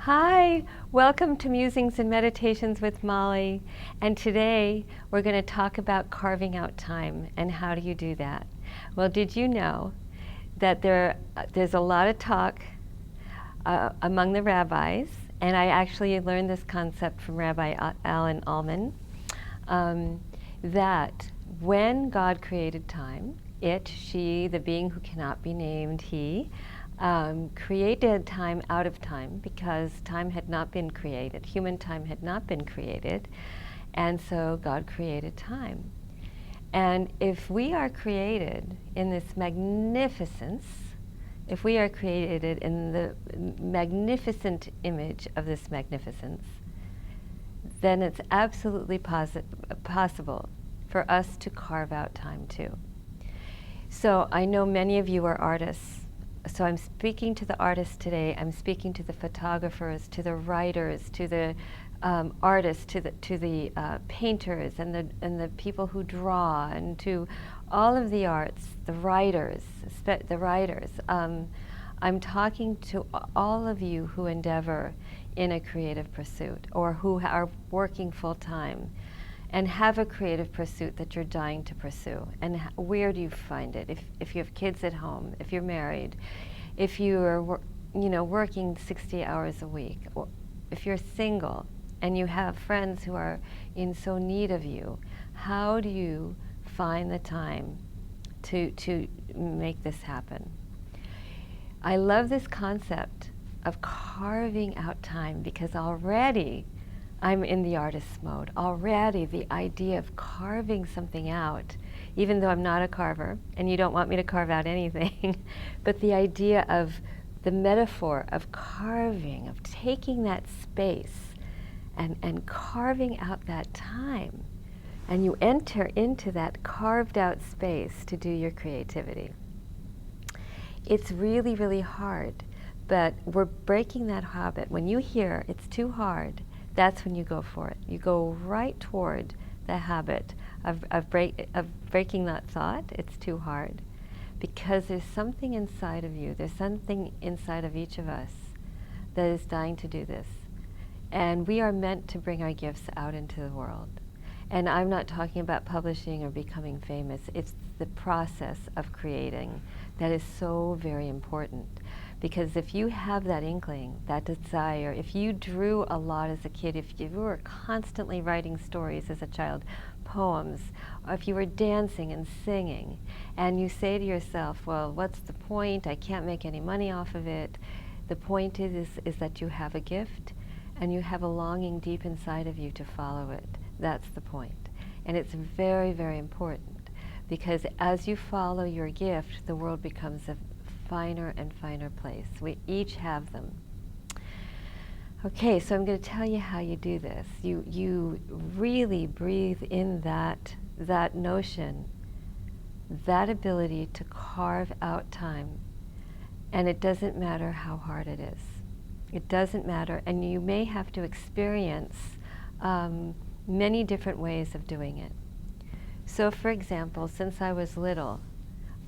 Hi, welcome to Musings and Meditations with Molly. And today we're going to talk about carving out time and how do you do that? Well, did you know that there's a lot of talk among the rabbis, and I actually learned this concept from Rabbi Alan Allman, that when God created time, it, she, the being who cannot be named, he, created time out of time because time had not been created. Human time had not been created. And so God created time. And if we are created in this magnificence, if we are created in the magnificent image of this magnificence, then it's absolutely possible for us to carve out time too. So I know many of you are artists. So I'm speaking to the artists today. I'm speaking to the photographers, to the writers, to the artists, to the painters, and the people who draw, and to all of the arts, the writers, the writers. I'm talking to all of you who endeavor in a creative pursuit, or who are working full time, and have a creative pursuit that you're dying to pursue. And where do you find it? If you have kids at home, if you're married, if you are working 60 hours a week, or if you're single and you have friends who are in so need of you, how do you find the time to make this happen? I love this concept of carving out time because already I'm in the artist mode. Already the idea of carving something out, even though I'm not a carver, and you don't want me to carve out anything, but the idea of the metaphor of carving, of taking that space and carving out that time, and you enter into that carved out space to do your creativity. It's really, really hard, but we're breaking that habit. When you hear it's too hard, that's when you go for it. You go right toward the habit of breaking that thought, it's too hard. Because there's something inside of you, there's something inside of each of us that is dying to do this. And we are meant to bring our gifts out into the world. And I'm not talking about publishing or becoming famous. It's the process of creating that is so very important. Because if you have that inkling, that desire, if you drew a lot as a kid, if you were constantly writing stories as a child, poems, or if you were dancing and singing, and you say to yourself, well, what's the point? I can't make any money off of it. The point is that you have a gift, and you have a longing deep inside of you to follow it. That's the point. And it's very, very important, because as you follow your gift, the world becomes a finer and finer place. We each have them. Okay, so I'm going to tell you how you do this. You really breathe in that notion, that ability to carve out time. And it doesn't matter how hard it is. It doesn't matter. And you may have to experience many different ways of doing it. So for example, since I was little,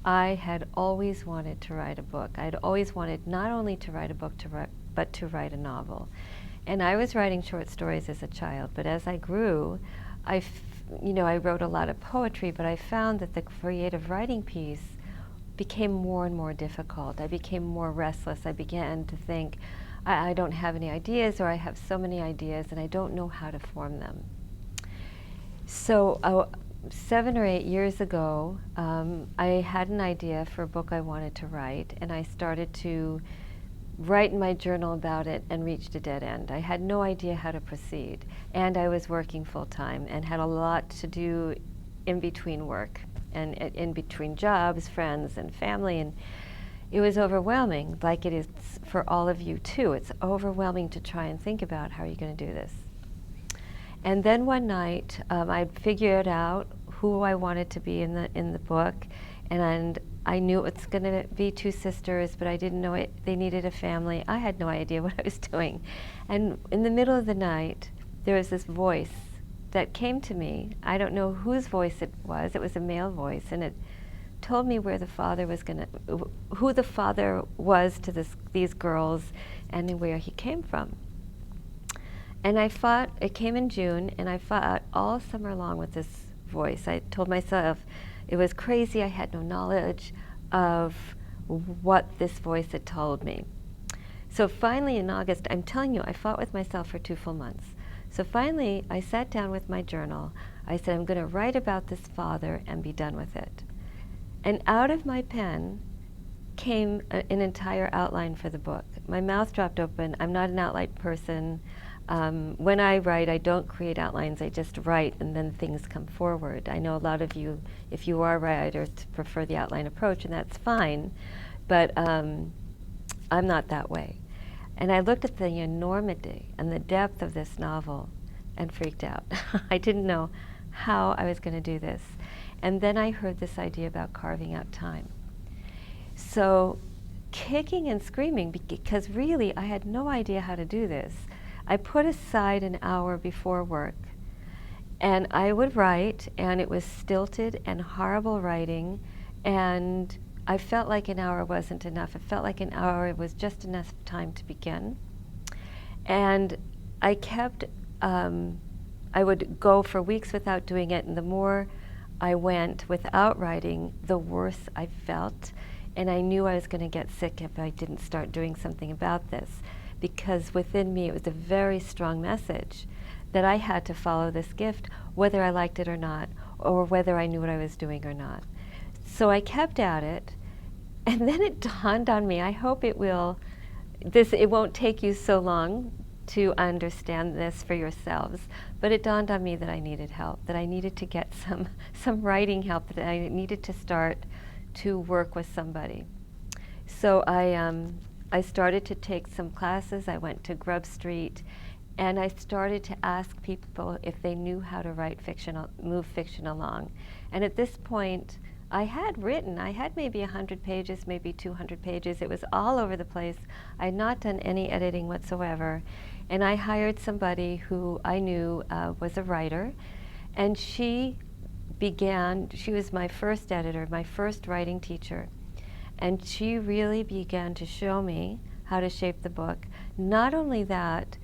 I had always wanted to write a book. I'd always wanted not only to write a book, but to write a novel. And I was writing short stories as a child, but as I grew, I wrote a lot of poetry, but I found that the creative writing piece became more and more difficult. I became more restless. I began to think, I don't have any ideas, or I have so many ideas, and I don't know how to form them. So 7 or 8 years ago, I had an idea for a book I wanted to write, and I started to write in my journal about it and reached a dead end. I had no idea how to proceed, and I was working full time and had a lot to do in between work and in between jobs, friends, and family, and it was overwhelming, like it is for all of you too. It's overwhelming to try and think about how you're going to do this. And then one night, I figured out who I wanted to be in the book, and I knew it's going to be 2 sisters, but I didn't know they needed a family. I had no idea what I was doing. And in the middle of the night, there was this voice that came to me. I don't know whose voice it was. It was a male voice, and it told me where the father was who the father was to these girls, and where he came from. And it came in June, and I fought all summer long with this voice. I told myself it was crazy. I had no knowledge of what this voice had told me. So finally in August, I'm telling you, I fought with myself for 2 full months. So finally, I sat down with my journal. I said, I'm going to write about this father and be done with it. And out of my pen came an entire outline for the book. My mouth dropped open. I'm not an outline person. When I write, I don't create outlines. I just write, and then things come forward. I know a lot of you, if you are writers, prefer the outline approach, and that's fine. But I'm not that way. And I looked at the enormity and the depth of this novel and freaked out. I didn't know how I was going to do this. And then I heard this idea about carving out time. So kicking and screaming, because really I had no idea how to do this, I put aside an hour before work, and I would write, and it was stilted and horrible writing, and I felt like an hour wasn't enough. It felt like an hour was just enough time to begin. And I kept, I would go for weeks without doing it, and the more I went without writing, the worse I felt. And I knew I was going to get sick if I didn't start doing something about this, because within me it was a very strong message that I had to follow this gift, whether I liked it or not, or whether I knew what I was doing or not. So I kept at it, and then it dawned on me, I hope it won't take you so long to understand this for yourselves, but it dawned on me that I needed help, that I needed to get some writing help, that I needed to start to work with somebody. So I started to take some classes. I went to Grub Street, and I started to ask people if they knew how to write fiction, move fiction along. And at this point, I had maybe 100 pages, maybe 200 pages. It was all over the place. I had not done any editing whatsoever. And I hired somebody who I knew was a writer, and she was my first editor, my first writing teacher. And she really began to show me how to shape the book. Not only that,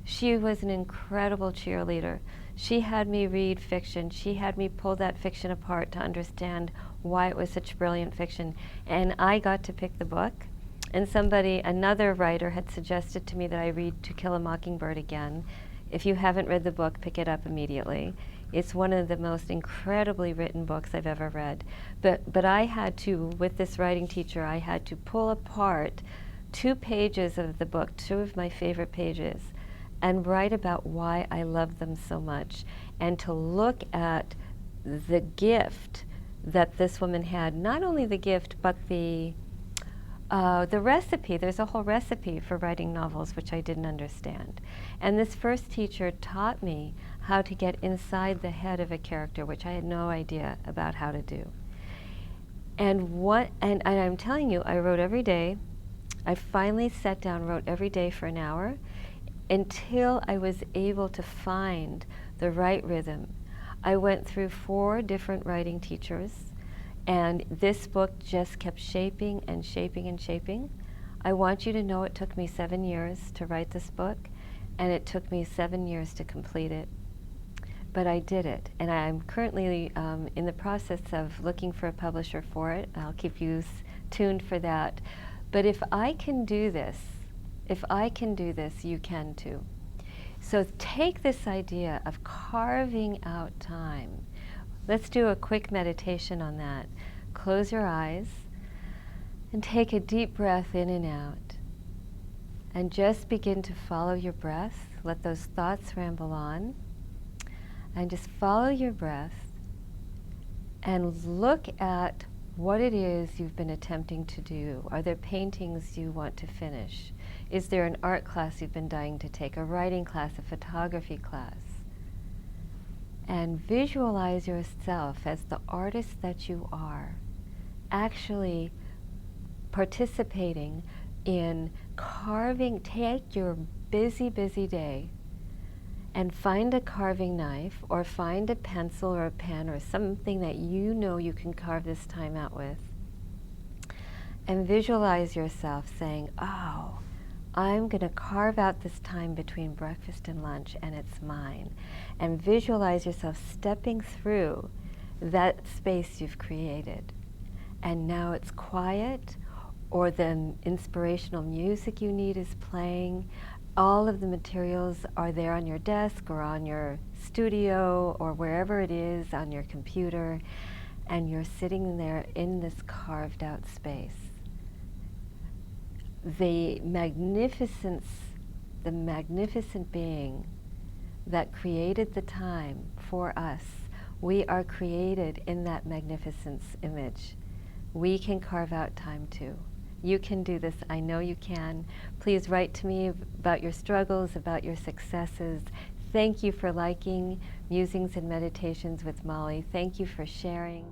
she was an incredible cheerleader. She had me read fiction. She had me pull that fiction apart to understand why it was such brilliant fiction. And I got to pick the book. And another writer had suggested to me that I read To Kill a Mockingbird again. If you haven't read the book, pick it up immediately. It's one of the most incredibly written books I've ever read. But I had to, with this writing teacher, I had to pull apart 2 pages of the book, 2 of my favorite pages, and write about why I love them so much, and to look at the gift that this woman had. Not only the gift, but the recipe. There's a whole recipe for writing novels, which I didn't understand. And this first teacher taught me how to get inside the head of a character, which I had no idea about how to do. And I'm telling you, I wrote every day. I finally sat down, wrote every day for an hour, until I was able to find the right rhythm. I went through 4 different writing teachers, and this book just kept shaping and shaping and shaping. I want you to know it took me 7 years to write this book, and it took me 7 years to complete it. But I did it, and I'm currently in the process of looking for a publisher for it. I'll keep you tuned for that. But if I can do this, you can too. So take this idea of carving out time. Let's do a quick meditation on that. Close your eyes and take a deep breath in and out. And just begin to follow your breath. Let those thoughts ramble on. And just follow your breath and look at what it is you've been attempting to do. Are there paintings you want to finish? Is there an art class you've been dying to take, a writing class, a photography class? And visualize yourself as the artist that you are, actually participating in carving. Take your busy, busy day and find a carving knife, or find a pencil or a pen or something that you know you can carve this time out with. And visualize yourself saying, oh, I'm going to carve out this time between breakfast and lunch, and it's mine. And visualize yourself stepping through that space you've created. And now it's quiet, or the inspirational music you need is playing. All of the materials are there on your desk or on your studio or wherever it is, on your computer, and you're sitting there in this carved out space. The magnificence, the magnificent being that created the time for us, we are created in that magnificence image. We can carve out time too. You can do this. I know you can. Please write to me about your struggles, about your successes. Thank you for liking Musings and Meditations with Molly. Thank you for sharing.